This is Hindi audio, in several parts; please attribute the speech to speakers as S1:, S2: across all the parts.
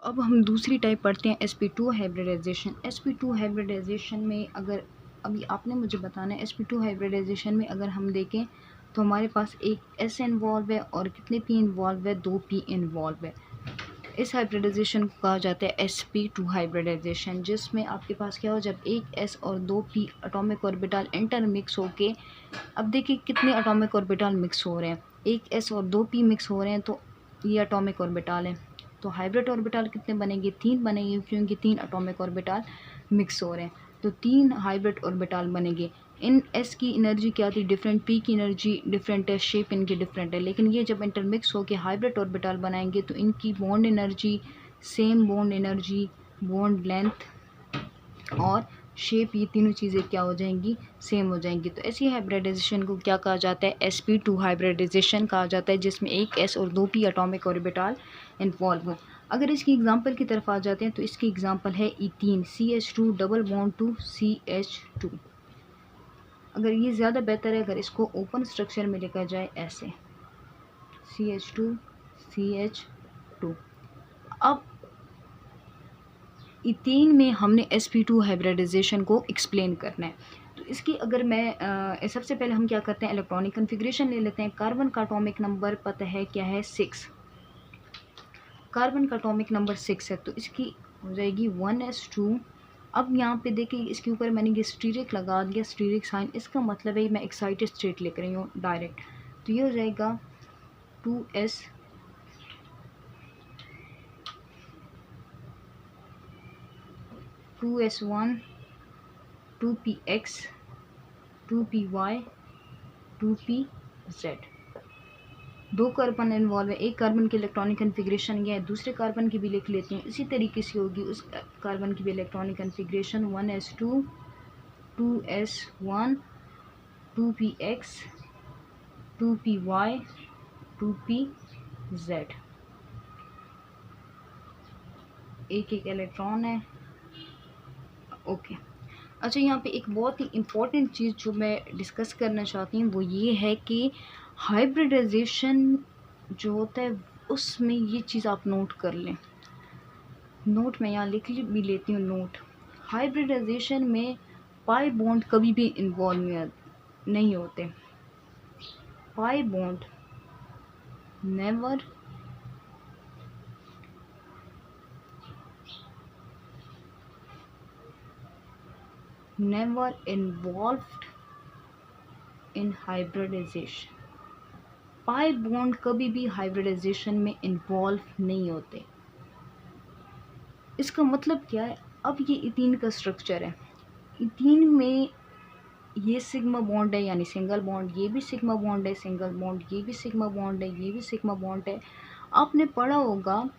S1: अब हम दूसरी टाइप पढ़ते हैं sp2 हाइब्रिडाइजेशन। sp2 हाइब्रिडाइजेशन में अगर अभी आपने मुझे बताना है, sp2 हाइब्रिडाइजेशन में अगर हम देखें तो हमारे पास एक s इन्वॉल्व है और कितने p इन्वॉल्व है, 2 p इन्वॉल्व है। इस हाइब्रिडाइजेशन को कहा जाता है sp2 हाइब्रिडाइजेशन, जिसमें आपके पास क्या हो, जब एक s और 2 p एटॉमिक ऑर्बिटल इंटरमिक्स होके, अब देखिए कितने एटॉमिक ऑर्बिटल मिक्स हो रहे हैं, एक s और 2 p मिक्स हो रहे हैं, तो ये एटॉमिक ऑर्बिटल है। तो हाइब्रिड ऑर्बिटल कितने बनेंगे, 3 बनेंगे, क्योंकि 3 एटॉमिक ऑर्बिटल मिक्स हो रहे हैं, तो 3 हाइब्रिड ऑर्बिटल बनेंगे। इन s की एनर्जी क्या थी, डिफरेंट, p की एनर्जी डिफरेंट है, शेप इनकी डिफरेंट है, लेकिन ये जब इंटरमिक्स होकर हाइब्रिड ऑर्बिटल बनाएंगे तो इनकी bond energy same, bond energy, bond length और शेप, ये तीनों चीज़ें क्या हो जाएंगी, सेम हो जाएंगी। तो ऐसी हाइब्रिडाइजेशन को क्या कहा जाता है, sp2 हाइब्रिडाइजेशन कहा जाता है, जिसमें एक s और 2 p एटॉमिक ऑर्बिटल इन्वॉल्व हो। अगर इसकी एग्जांपल की तरफ आ जाते हैं तो इसकी एग्जांपल है ethene, CH2 double bond to CH2। अगर ये ज़्यादा बेहतर है अगर इसको ओपन स्ट्रक्चर में लिखा जाए ऐसे, CH2 CH2। अब इथीन में हमने sp2 हाइब्रिडाइजेशन को एक्सप्लेन करना है, तो इसकी अगर मैं सबसे पहले हम क्या करते हैं, इलेक्ट्रॉनिक कन्फिग्रेशन ले लेते हैं। कार्बन का एटॉमिक नंबर पता है क्या है, 6। कार्बन का एटॉमिक नंबर 6 है, तो इसकी हो जाएगी 1s2। अब यहाँ पे देखिए इसके ऊपर मैंने ये स्टीरिक लगा दिया, स्टीरिक साइन, इसका मतलब है मैं एक्साइटेड स्टेट लिख रही हूँ डायरेक्ट, तो ये हो जाएगा 2s 2s1 2px 2py 2pz। 2 carbon involve है, एक कार्बन की इलेक्ट्रॉनिक कन्फिग्रेशन यह है, दूसरे कार्बन की भी लिख लेती हूँ, इसी तरीके से होगी उस कार्बन की भी electronic configuration 1s2 2s1 2px 2py 2pz। एक एक इलेक्ट्रॉन है, ओके। अच्छा, यहाँ पे एक बहुत ही इम्पोर्टेंट चीज़ जो मैं डिस्कस करना चाहती हूँ वो ये है कि हाइब्रिडाइजेशन जो होता है उसमें ये चीज़ आप नोट कर लें, नोट मैं यहाँ लिख भी लेती हूँ नोट। हाइब्रिडाइजेशन में पाई बॉन्ड कभी भी इन्वॉल्व नहीं होते, pi bond never involved in hybridization. Pi bond कभी भी हाइब्रिडाइजेशन में इन्वॉल्व नहीं होते। इसका मतलब क्या है, अब ये इथीन का स्ट्रक्चर है, इथीन में ये सिग्मा बॉन्ड है यानी सिंगल बॉन्ड, ये भी सिग्मा बॉन्ड है सिंगल बॉन्ड, ये भी सिग्मा बॉन्ड है, ये भी सिग्मा बॉन्ड है। आपने पढ़ा होगा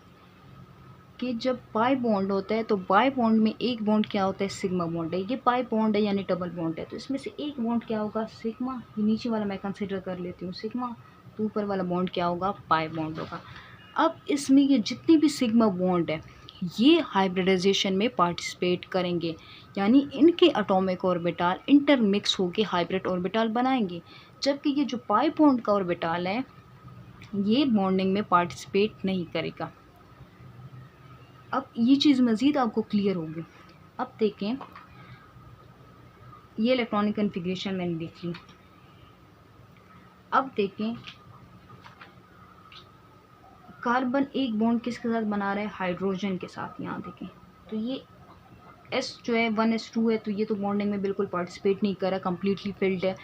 S1: कि जब पाई बॉन्ड होता है तो पाई बॉन्ड में एक बॉन्ड क्या होता है, सिग्मा बॉन्ड है, ये पाई बॉन्ड है यानी डबल बॉन्ड है, तो इसमें से एक बॉन्ड क्या होगा, सिग्मा, ये नीचे वाला मैं कंसिडर कर लेती हूँ सिग्मा, तो ऊपर वाला बॉन्ड क्या होगा, पाई बॉन्ड होगा। अब इसमें ये जितनी भी सिग्मा बॉन्ड है ये हाइब्रिडाइजेशन में पार्टिसिपेट करेंगे, यानी इनके एटॉमिक ऑर्बिटल इंटरमिक्स होकर हाइब्रिड ऑर्बिटल बनाएंगे, जबकि ये जो पाई बॉन्ड का ऑर्बिटल है ये बॉन्डिंग में पार्टिसिपेट नहीं करेगा। अब ये चीज़ मज़ीद आपको क्लियर होगी। अब देखें, ये इलेक्ट्रॉनिक कन्फिग्रेशन मैंने देख ली। अब देखें कार्बन एक बॉन्ड किसके साथ बना रहा है, हाइड्रोजन के साथ। यहाँ देखें तो ये S जो है 1s2 है, तो ये तो बॉन्डिंग में बिल्कुल पार्टिसिपेट नहीं कर रहा, कम्प्लीटली फिल्ड है,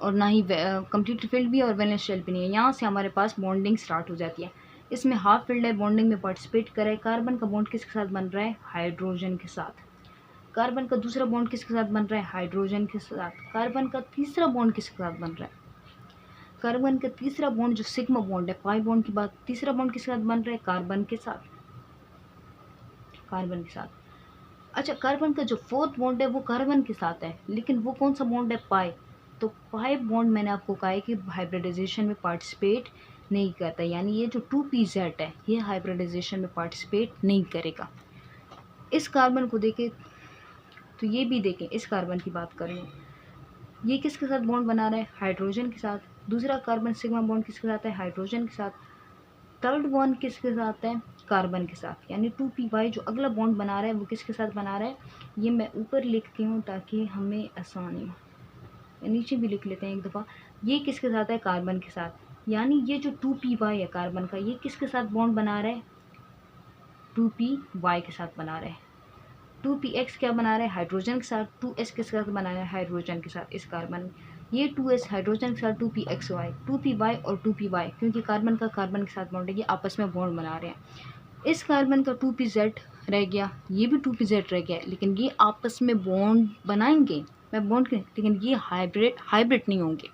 S1: और ना ही कम्प्लीटली फिल्ड भी है और वैलेंस शेल भी नहीं है। यहाँ से हमारे पास बॉन्डिंग स्टार्ट हो जाती है, इसमें हाफ फिल्ड है, बॉन्डिंग में पार्टिसिपेट कर रहा है। कार्बन का बॉन्ड किसके साथ बन रहा है, हाइड्रोजन के साथ। कार्बन का दूसरा बॉन्ड किसके साथ बन रहा है, हाइड्रोजन के साथ। कार्बन का तीसरा बॉन्ड किसके साथ बन रहा है, कार्बन का तीसरा बॉन्ड जो सिग्मा बॉन्ड है, पाई बॉन्ड के बाद तीसरा बॉन्ड किसके साथ बन रहा है, कार्बन के साथ, कार्बन के साथ। अच्छा, कार्बन का जो फोर्थ बॉन्ड है वो कार्बन के साथ है, लेकिन वो कौन सा बॉन्ड है, पाई। तो पाई बॉन्ड मैंने आपको कहा है कि हाइब्रिडाइजेशन में पार्टिसिपेट नहीं करता, यानी ये जो 2pz है ये हाइब्रिडाइजेशन में पार्टिसिपेट नहीं करेगा। इस कार्बन को देखें तो ये भी देखें, इस कार्बन की बात करें, ये किसके साथ बॉन्ड बना रहा है, हाइड्रोजन के साथ। दूसरा कार्बन सिग्मा बॉन्ड किसके साथ है, हाइड्रोजन के साथ। थर्ड बॉन्ड किसके साथ है, कार्बन के साथ, यानी 2p जो अगला बॉन्ड बना रहा है वो किसके साथ बना रहा है, ये मैं ऊपर लिखती हूँ ताकि हमें आसानी हो, नीचे भी लिख लेते हैं एक दफ़ा। ये किसके साथ है, कार्बन के साथ, यानी ये जो 2p है कार्बन का, ये किसके साथ बॉन्ड बना रहा है, 2py के साथ बना रहा है। 2px क्या बना रहा है, हाइड्रोजन के साथ, 2s किसके साथ बना रहा है, हाइड्रोजन के साथ, इस कार्बन, ये 2s हाइड्रोजन के साथ, 2pxy 2py और 2py, क्योंकि कार्बन का कार्बन के साथ बॉन्ड है, ये आपस में बॉन्ड बना रहे हैं। इस कार्बन का 2pz रह गया, ये भी 2pz रह गया, लेकिन ये आपस में बॉन्ड बनाएंगे, मैं बॉन्ड करें, लेकिन ये हाइब्रिड नहीं होंगे।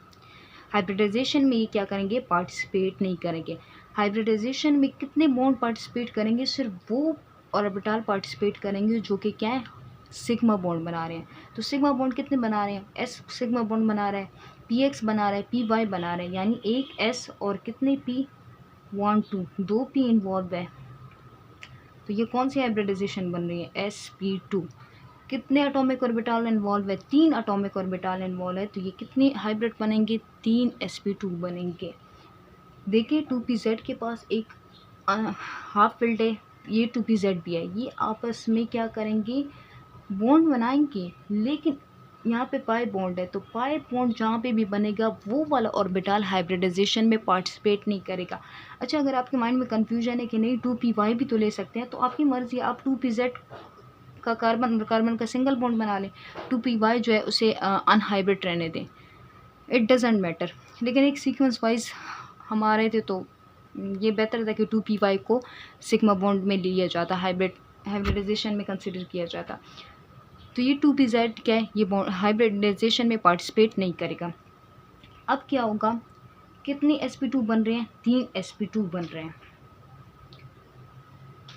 S1: हाइब्रिडाइजेशन में ये क्या करेंगे, पार्टिसिपेट नहीं करेंगे। हाइब्रिडाइजेशन में कितने बॉन्ड पार्टिसिपेट करेंगे, सिर्फ वो ऑर्बिटल पार्टिसिपेट करेंगे जो कि क्या है, सिग्मा बॉन्ड बना रहे हैं। तो सिग्मा बॉन्ड कितने बना रहे हैं, एस सिग्मा बॉन्ड बना रहा है, px बना रहा है, py बना रहा है, यानी एक s और कितने p 1 2 2 p इन्वॉल्व है। तो ये कौन सी हाइब्रिडाइजेशन बन रही है, sp2। कितने एटॉमिक ऑर्बिटल इन्वॉल्व है, 3 एटॉमिक ऑर्बिटल इन्वॉल्व है, तो ये कितने हाइब्रिड बनेंगे, 3 sp2 बनेंगे। देखिए 2pz के पास एक हाफ फिल्ड है, ये 2pz भी है, ये आपस में क्या करेंगे, बॉन्ड बनाएंगे, लेकिन यहाँ पे पाई बॉन्ड है, तो पाई बॉन्ड जहाँ पे भी बनेगा वो वाला ऑर्बिटल हाइब्रिडाइजेशन में पार्टिसिपेट नहीं करेगा। अच्छा, अगर आपके माइंड में कन्फ्यूजन है कि नहीं 2py भी तो ले सकते हैं, तो आपकी मर्जी, आप 2pz का कार्बन और कार्बन का सिंगल बॉन्ड बना लें, 2py जो है उसे अनहाइब्रिड रहने दें, इट डजेंट मैटर। लेकिन एक सीक्वेंस वाइज हमारे थे तो ये बेहतर था कि 2py को सिग्मा बॉन्ड में लिया जाता, हाइब्रिडाइजेशन में कंसिडर किया जाता। तो ये 2pz क्या है, ये हाइब्रिडाइजेशन में पार्टिसिपेट नहीं करेगा। अब क्या होगा, कितने sp2 बन रहे हैं, 3 sp2 बन रहे हैं,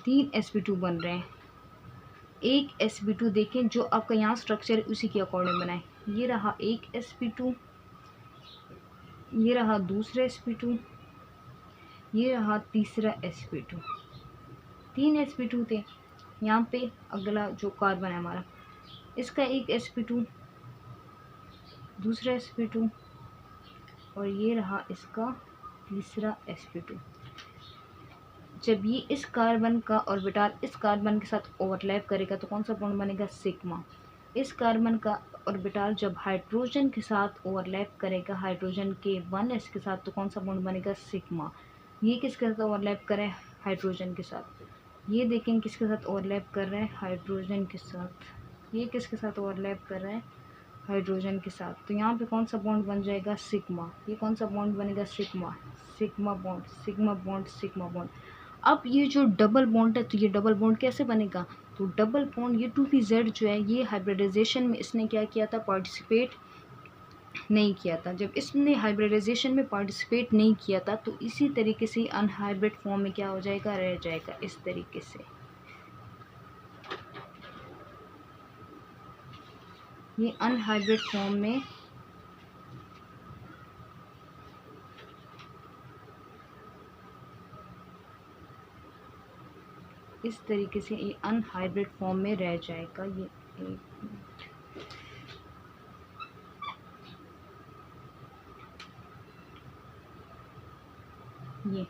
S1: 3 sp2 बन रहे हैं। एक sp2 देखें जो आपका यहाँ स्ट्रक्चर है उसी के अकॉर्डिंग बनाए, ये रहा एक sp2, ये रहा दूसरा sp2, ये रहा तीसरा sp2, 3 sp2 थे। यहाँ पे अगला जो कार्बन है हमारा, इसका एक sp2, दूसरा sp2, और ये रहा इसका तीसरा sp2। जब ये इस कार्बन का ऑर्बिटल इस कार्बन के साथ ओवरलैप करेगा तो कौन सा बॉन्ड बनेगा, सिग्मा। इस कार्बन का ऑर्बिटल जब हाइड्रोजन के साथ ओवरलैप करेगा, हाइड्रोजन के 1s के साथ, तो कौन सा बॉन्ड बनेगा, सिग्मा। ये किसके साथ ओवरलैप कर रहा है, हाइड्रोजन के साथ। ये देखें किसके साथ ओवरलैप कर रहा है, हाइड्रोजन के साथ। ये किसके साथ ओवरलैप कर रहा है, हाइड्रोजन के साथ। तो यहाँ पे कौन सा बॉन्ड बन जाएगा, सिग्मा। ये कौन सा बॉन्ड बनेगा, sigma, sigma bond, sigma bond, sigma bond. अब ये जो डबल बॉन्ड है, तो ये डबल बॉन्ड कैसे बनेगा, तो डबल बॉन्ड, ये 2pz जो है ये हाइब्रिडाइजेशन में इसने क्या किया था, पार्टिसिपेट नहीं किया था। जब इसने हाइब्रिडाइजेशन में पार्टिसिपेट नहीं किया था तो इसी तरीके से अनहाइब्रिड फॉर्म में क्या हो जाएगा, रह जाएगा, इस तरीके से। ये अनहाइब्रिड फॉर्म में इस तरीके से ये अनहाइब्रिड फॉर्म में रह जाएगा। ये ये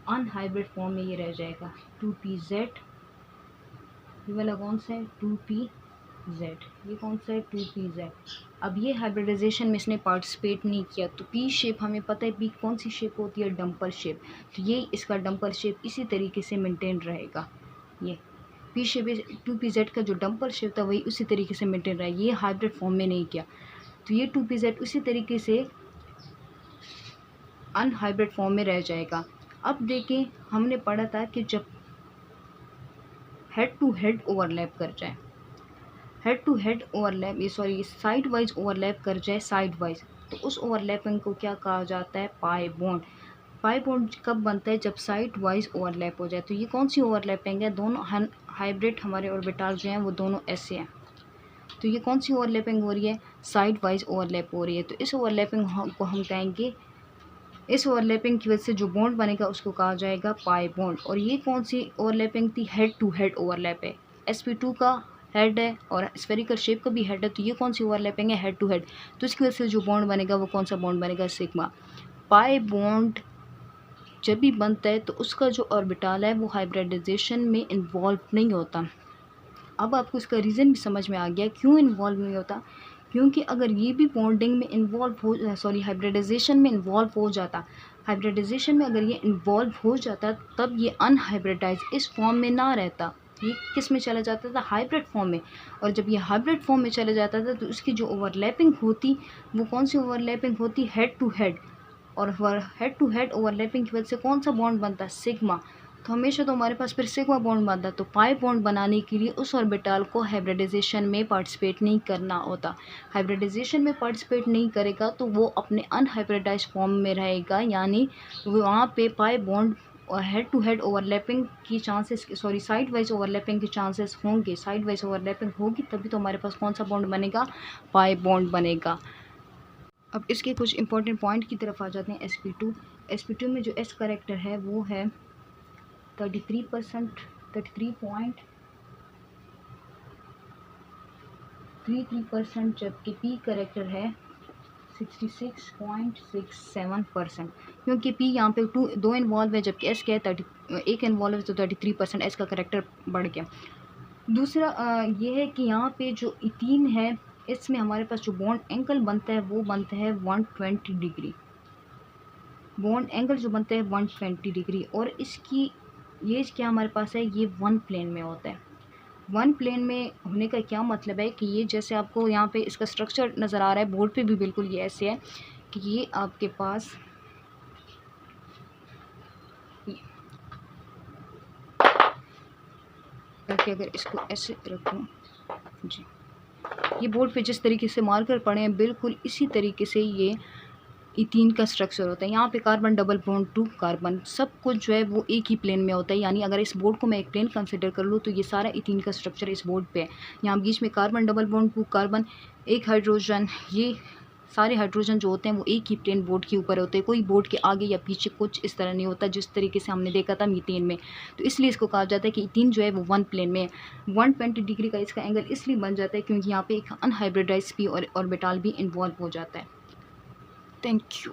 S1: अनहाइब्रिड फॉर्म में ये रह जाएगा 2pz। ये वाला कौन सा है, 2pz। ये कौन सा है, 2pz। अब ये हाइब्रिडाइजेशन में इसने पार्टिसिपेट नहीं किया, तो पी शेप हमें पता है, पी कौन सी शेप होती है, डंपर शेप। तो ये इसका डंपर शेप इसी तरीके से मेंटेन रहेगा। ये पी शेप 2pz का जो डंपर शेप था वही उसी तरीके से मेंटेन रहा, ये हाइब्रिड फॉर्म में नहीं किया। तो ये 2pz उसी तरीके से अनहाइब्रिड फॉर्म में रह जाएगा। अब देखें, हमने पढ़ा था कि जब हेड टू हेड ओवरलैप कर जाए, हेड टू हेड ओवरलैप, ये सॉरी साइड वाइज ओवरलैप कर जाए, साइड वाइज, तो उस ओवरलैपिंग को क्या कहा जाता है, पाई बॉन्ड। पाई बॉन्ड कब बनता है, जब साइड वाइज ओवरलैप हो जाए। तो ये कौन सी ओवरलैपिंग है, दोनों हाइब्रिड हमारे ऑर्बिटल जो हैं वो दोनों ऐसे हैं। तो ये कौन सी ओवरलैपिंग हो रही है, साइड वाइज ओवरलैप हो रही है। तो इस ओवरलैपिंग को हम कहेंगे, इस ओवरलैपिंग की वजह से जो बॉन्ड बनेगा उसको कहा जाएगा पाई बॉन्ड। और ये कौन सी ओवरलैपिंग थी, हेड टू हेड ओवरलैप है। sp2 का हेड है और स्फेरिकल शेप का भी हेड है, तो ये कौन सी ओवरलैपिंग है, हेड टू हेड। तो इसकी वजह से जो बॉन्ड बनेगा वो कौन सा बॉन्ड बनेगा, सिग्मा। पाई बॉन्ड जब भी बनता है तो उसका जो ऑर्बिटल है वो हाइब्रिडाइजेशन में इन्वॉल्व नहीं होता। अब आपको इसका रीज़न भी समझ में आ गया क्यों इन्वॉल्व नहीं होता, क्योंकि अगर ये भी बॉन्डिंग में इन्वॉल्व हो हाइब्रिडाइजेशन में इन्वॉल्व हो जाता, हाइब्रिडाइजेशन में अगर ये इन्वॉल्व हो जाता तब ये अनहाइब्रिडाइज इस फॉर्म में ना रहता, ये किस में चला जाता था, हाइब्रिड फॉर्म में। और जब ये हाइब्रिड फॉर्म में चला जाता था तो उसकी जो ओवरलैपिंग होती वो कौन सी ओवरलैपिंग होती, हेड टू हेड। और हेड टू हेड ओवरलैपिंग की वजह से कौन सा बॉन्ड बनता है, सिग्मा। तो हमेशा तो हमारे पास फिर सिग्मा बॉन्ड बनता है, तो पाई बॉन्ड बनाने के लिए उस ऑर्बिटल को हाइब्रिडाइजेशन में पार्टिसिपेट नहीं करना होता। हाइब्रिडाइजेशन में पार्टिसिपेट नहीं करेगा तो वो अपने अनहाइब्रिडाइज फॉर्म में रहेगा, यानी वहाँ पे पाई बॉन्ड और हेड टू हेड ओवरलैपिंग की चांसेस साइड वाइज ओवरलैपिंग के चांसेस होंगे, साइड वाइज ओवरलैपिंग होगी तभी तो हमारे पास कौन सा बॉन्ड बनेगा, पाई बॉन्ड बनेगा। अब इसके कुछ इंपॉर्टेंट पॉइंट की तरफ आ जाते हैं। sp2 में जो s करेक्टर है वो है 33%, 33.33%, जबकि p करेक्टर है 66.67%, क्योंकि p यहाँ पे दो इन्वॉल्व है जबकि s क्या है एक इन्वॉल्व है, तो 33% s का करेक्टर बढ़ गया। दूसरा ये है कि यहाँ पे जो इथीन है इसमें हमारे पास जो बॉन्ड एंगल बनता है वो बनता है 120 डिग्री, बॉन्ड एंगल जो बनता है 120 डिग्री। और इसकी ये क्या हमारे पास है, ये वन प्लेन में होता है। वन प्लेन में होने का क्या मतलब है कि ये जैसे आपको यहाँ पे इसका स्ट्रक्चर नज़र आ रहा है, बोर्ड पे भी बिल्कुल ये ऐसे है कि ये आपके पास कि अगर इसको ऐसे रखूँ जी, ये बोर्ड पे जिस तरीके से मार्कर पड़े हैं बिल्कुल इसी तरीके से ये इथीन का स्ट्रक्चर होता है। यहाँ पे carbon double bond to carbon सब कुछ जो है वो एक ही प्लेन में होता है, यानी अगर इस बोर्ड को मैं एक प्लेन कंसिडर कर लूँ तो ये सारा इथीन का स्ट्रक्चर इस बोर्ड पे है। यहाँ बीच में carbon double bond to carbon, एक हाइड्रोजन, ये सारे हाइड्रोजन जो होते हैं वो एक ही प्लेन बोर्ड के ऊपर होते हैं, कोई बोर्ड के आगे या पीछे कुछ इस तरह नहीं होता जिस तरीके से हमने देखा था मीथेन में। तो इसलिए इसको कहा जाता है कि इथीन जो है वो वन प्लेन में 120 डिग्री का इसका एंगल इसलिए बन जाता है क्योंकि यहाँ पे एक अनहाइब्रिडाइज पी और ऑर्बिटल भी इन्वॉल्व हो जाता है। Thank you.